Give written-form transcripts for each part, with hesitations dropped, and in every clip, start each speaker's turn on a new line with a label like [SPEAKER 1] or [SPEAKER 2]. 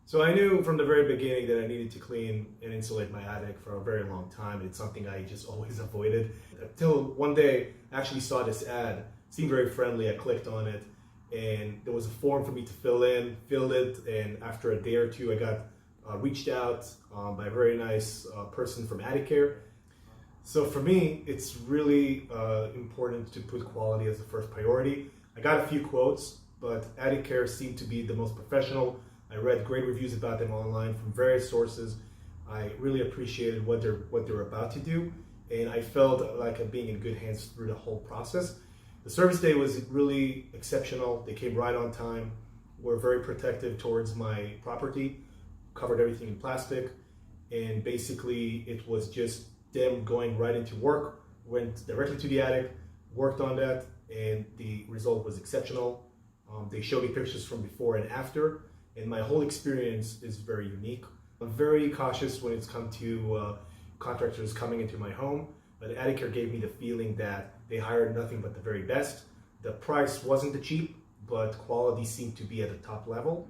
[SPEAKER 1] So I knew from the very beginning that I needed to clean and insulate my attic for a very long time. It's something I just always avoided. Until one day, I actually saw this ad. It seemed very friendly. I clicked on it, and there was a form for me to fill in, filled it, and after a day or two, I got reached out by a very nice person from Atticare. So for me, it's really important to put quality as the first priority. I got a few quotes, but Atticare seemed to be the most professional. I read great reviews about them online from various sources. I really appreciated what they're about to do, and I felt like I'm being in good hands through the whole process. The service day was really exceptional. They came right on time, were very protective towards my property, covered everything in plastic, and basically it was just them going right into work, went directly to the attic, worked on that, and the result was exceptional. They showed me pictures from before and after, and my whole experience is very unique. I'm very cautious when it's come to contractors coming into my home, but Atticare gave me the feeling that they hired nothing but the very best. The price wasn't the cheap, but quality seemed to be at the top level.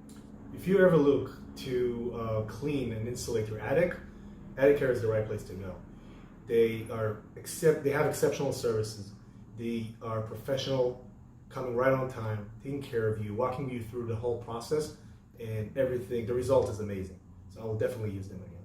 [SPEAKER 1] If you ever look to clean and insulate your attic, Atticare is the right place to go. They have exceptional services. They are professional, coming right on time, taking care of you, walking you through the whole process, and everything. The result is amazing. So I will definitely use them again.